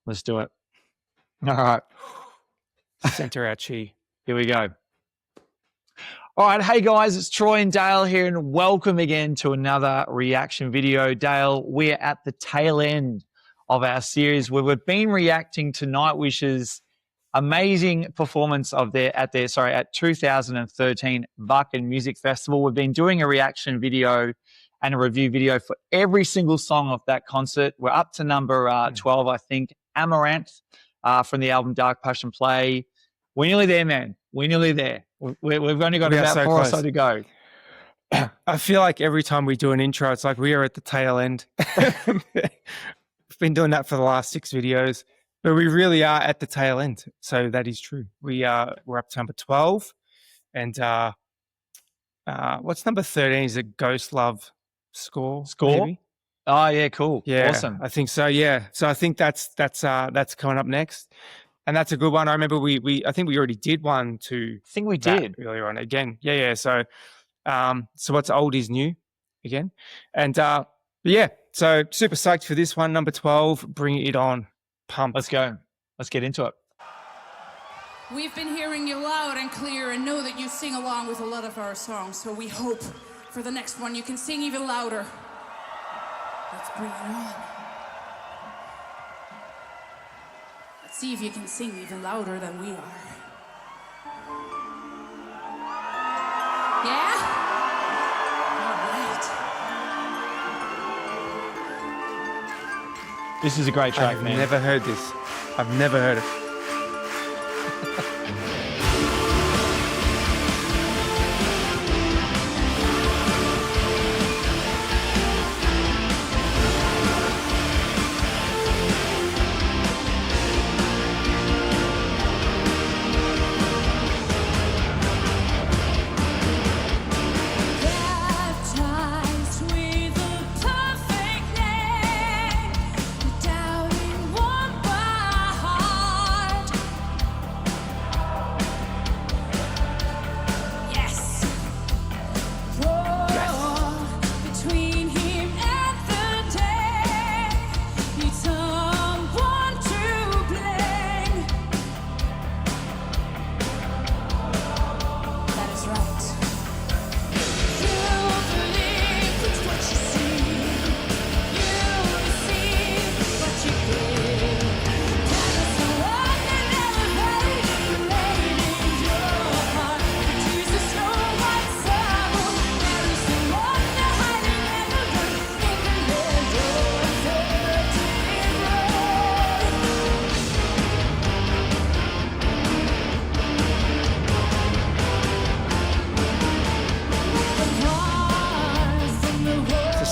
Let's do it. All right. Center our chi. Here we go. All right. Hey, guys, it's Troy and Dale here, and welcome again to another reaction video. Dale, we're at the tail end of our series where we've been reacting to Nightwish's amazing performance of at 2013 Wacken Music Festival. We've been doing a reaction video and a review video for every single song of that concert. We're up to number 12, I think. Amaranth from the album Dark Passion Play. We're nearly there, man. We're nearly there. We've only got about four or so to go. I feel like every time we do an intro, it's like we are at the tail end. We've been doing that for the last 6 videos, but we really are at the tail end. So that is true. We're up to number 12. And what's number 13? Is it Ghost Love Score? Maybe? Oh, yeah, cool. Yeah, awesome. I think so. Yeah, so I think that's coming up next, and that's a good one. I remember I think we already did one to. I think we did earlier on again. Yeah. So, what's old is new again, and yeah. So super psyched for this one, number 12. Bring it on, pump. Let's go. Let's get into it. We've been hearing you loud and clear, and know that you sing along with a lot of our songs. So we hope for the next one you can sing even louder. Let's bring it on. Let's see if you can sing even louder than we are. Yeah? All right. This is a great track, man. I've never heard this. I've never heard it.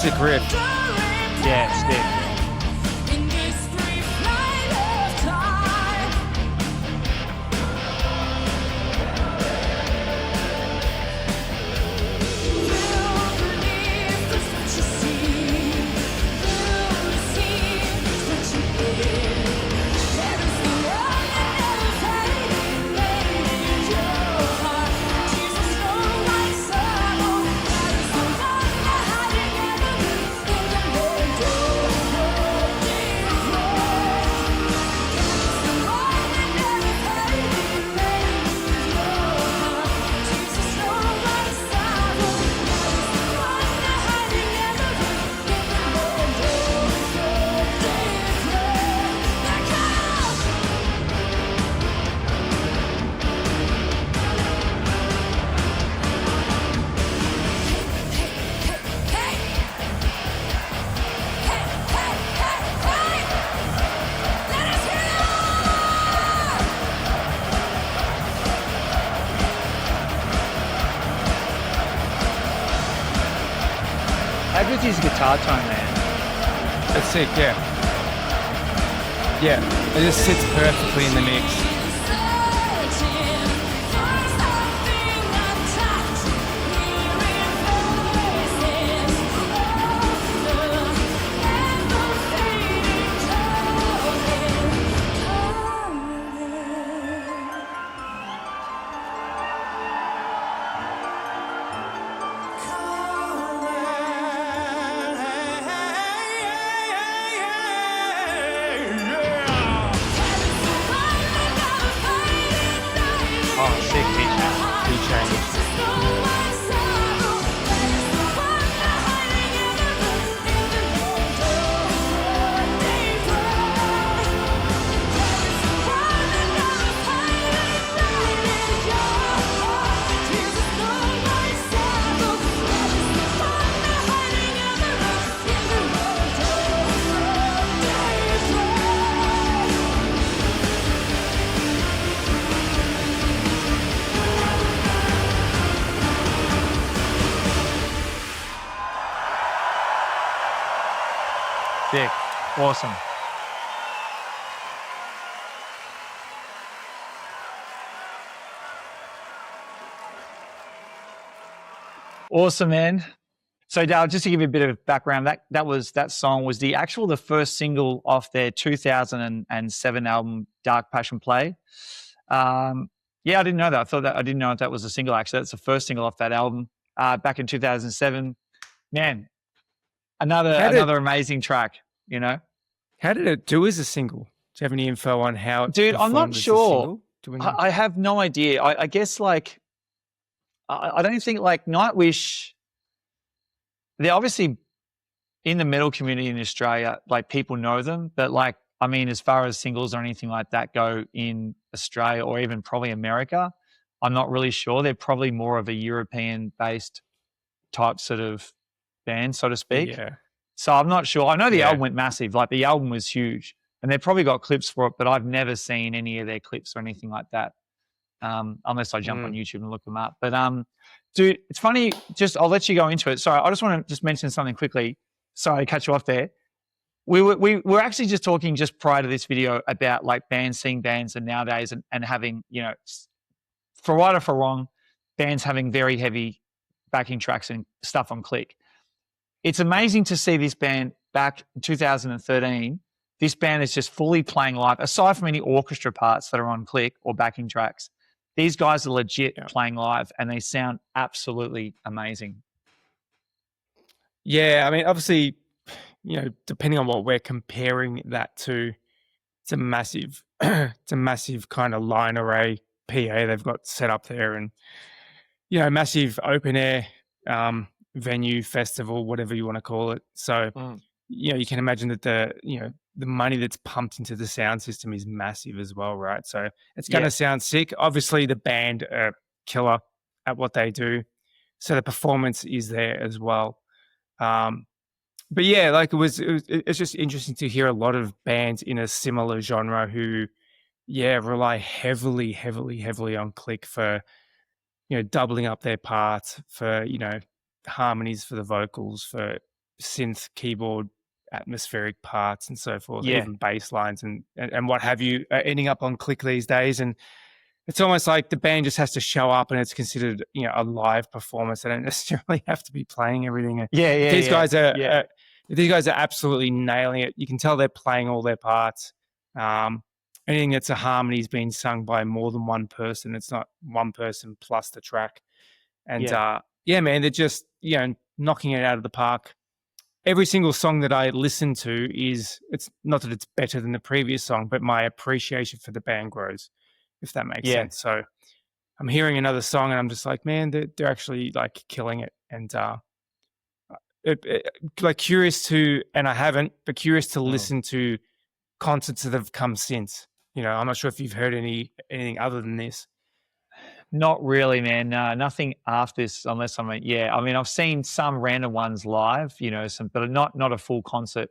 Sick riff. Yeah, sick. How good's his guitar tone, man? It's sick, yeah. Yeah, it just sits perfectly in the mix. Awesome. Awesome, man. So, Dale, just to give you a bit of background, that song was the first single off their 2007 album, Dark Passion Play. Yeah, I didn't know that. I didn't know that was a single. Actually, that's the first single off that album back in 2007. Man, another amazing track. You know, how did it do as a single? Do you have any info on how it dude? I'm not performed as a sure. single? Do we know? I have no idea. I guess like I don't think like Nightwish. They're obviously in the metal community in Australia. Like people know them, but like I mean, as far as singles or anything like that go in Australia or even probably America, I'm not really sure. They're probably more of a European-based type sort of band, so to speak. Yeah. So I'm not sure. I know the album went massive. Like the album was huge, and they've probably got clips for it, but I've never seen any of their clips or anything like that, unless I jump on YouTube and look them up. But dude, it's funny. I'll let you go into it. Sorry, I just want to just mention something quickly. Sorry to cut you off there. We were actually just talking just prior to this video about like bands seeing bands and nowadays and having, you know, for right or for wrong, bands having very heavy backing tracks and stuff on click. It's amazing to see this band back in 2013. This band is just fully playing live, aside from any orchestra parts that are on click or backing tracks. These guys are legit playing live and they sound absolutely amazing. Yeah, I mean, obviously, you know, depending on what we're comparing that to, it's a massive kind of line array PA they've got set up there, and you know, massive open air venue, festival, whatever you want to call it. So you know, you can imagine that the money that's pumped into the sound system is massive as well, right? So it's going to sound sick. Obviously, the band are killer at what they do, so the performance is there as well. But yeah, like it's just interesting to hear a lot of bands in a similar genre who, rely heavily on click for, you know, doubling up their parts, for, you know, harmonies for the vocals, for synth, keyboard, atmospheric parts and so forth, even bass lines and what have you, ending up on click these days. And it's almost like the band just has to show up and it's considered, you know, a live performance. They don't necessarily have to be playing everything. These guys are absolutely nailing it. You can tell they're playing all their parts. Anything that's a harmony is being sung by more than one person. It's not one person plus the track. And man, they're just, you know, knocking it out of the park. Every single song that I listen to it's not that it's better than the previous song, but my appreciation for the band grows, if that makes sense. So I'm hearing another song and I'm just like, man, they're actually like killing it. And like curious to, and I haven't, but curious to listen to concerts that have come since. You know, I'm not sure if you've heard anything other than this. Not really, man. No, nothing after this, unless I mean, I've seen some random ones live, you know, but not a full concert.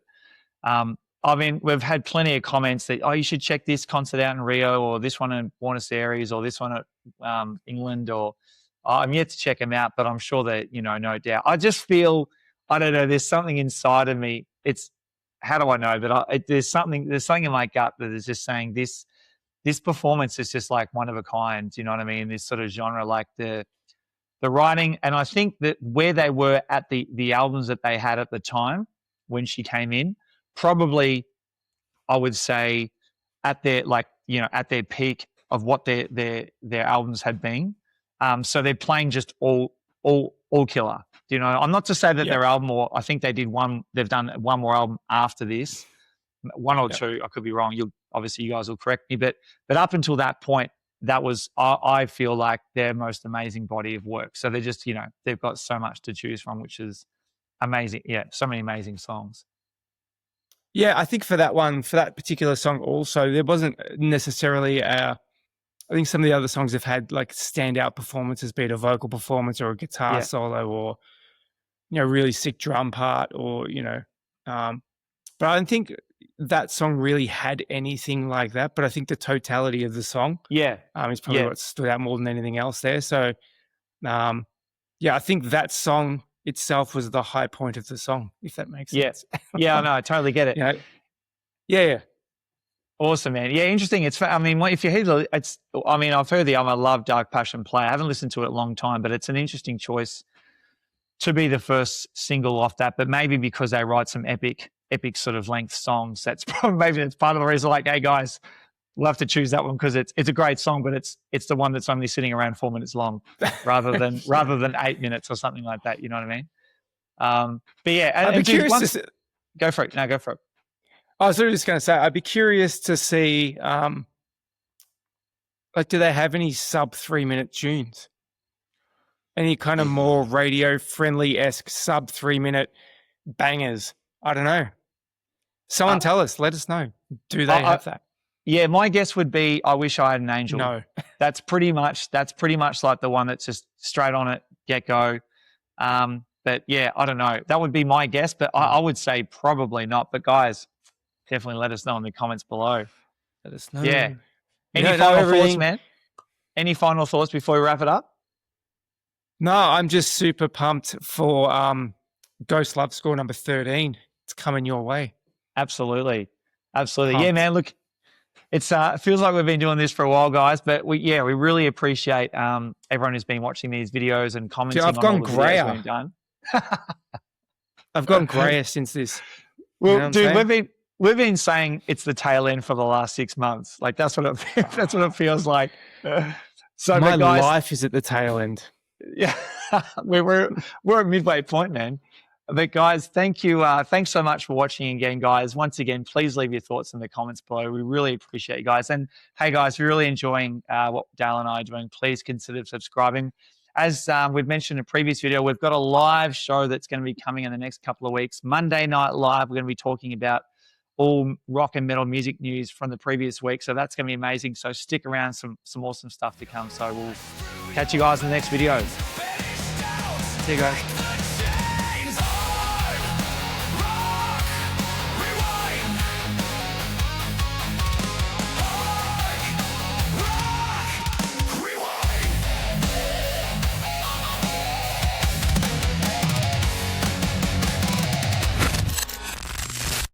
I mean, we've had plenty of comments that, you should check this concert out in Rio, or this one in Buenos Aires, or this one at England, or I'm yet to check them out, but I'm sure that, you know, no doubt. I just feel, I don't know, there's something inside of me. How do I know? But there's something in my gut that is just saying this performance is just like one of a kind. You know what I mean? This sort of genre, like the writing. And I think that where they were at the albums that they had at the time when she came in, probably I would say at their, like, you know, at their peak of what their albums had been. So they're playing just all killer. You know, I'm not to say that their album, or I think they've done one more album after this, one or two. I could be wrong. Obviously you guys will correct me, but up until that point, that was, I feel like, their most amazing body of work. So they're just, you know, they've got so much to choose from, which is amazing. Yeah, so many amazing songs. Yeah, I think for that particular song also, there wasn't necessarily I think some of the other songs have had like standout performances, be it a vocal performance or a guitar solo, or, you know, really sick drum part, or, you know, but I don't think that song really had anything like that. But I think the totality of the song, is probably what stood out more than anything else there. So, I think that song itself was the high point of the song, if that makes sense. Yeah, no, I totally get it. You know, Yeah. Awesome, man. Yeah, interesting. I mean, if you hear I've heard the I Love Dark Passion play. I haven't listened to it a long time, but it's an interesting choice to be the first single off that. But maybe because they write some epic sort of length songs, that's probably, maybe that's part of the reason. Like, hey guys, we'll have to choose that one because it's a great song, but it's the one that's only sitting around 4 minutes long, rather than 8 minutes or something like that. You know what I mean? But yeah, I'd be curious. Go for it. No, go for it. I was just going to say, I'd be curious to see, like, do they have any sub 3 minute tunes? Any kind of more radio friendly-esque sub 3 minute bangers? I don't know. Someone tell us. Let us know. Do they have that? Yeah, my guess would be I Wish I Had an Angel. No. That's pretty much like the one that's just straight on it, get go. But yeah, I don't know. That would be my guess, but I would say probably not. But guys, definitely let us know in the comments below. Let us know. Yeah. Any final thoughts, man? Any final thoughts before we wrap it up? No, I'm just super pumped for Ghost Love Score number 13. It's coming your way. Absolutely. Absolutely. Pumped. Yeah, man, look, it feels like we've been doing this for a while, guys, but we really appreciate everyone who's been watching these videos and commenting. Dude, I've gone grayer. We've done. I've gone grayer since this. Well, you know dude, we've been saying it's the tail end for the last 6 months. Like that's what it feels like. So my guys, life is at the tail end. Yeah, we're at midway point, man. But guys, thank you. Thanks so much for watching again, guys. Once again, please leave your thoughts in the comments below. We really appreciate you guys. And hey, guys, if you're really enjoying what Dale and I are doing, please consider subscribing. As we've mentioned in a previous video, we've got a live show that's going to be coming in the next couple of weeks. Monday Night Live, we're going to be talking about all rock and metal music news from the previous week. So that's going to be amazing. So stick around, some awesome stuff to come. So we'll catch you guys in the next video. See you guys.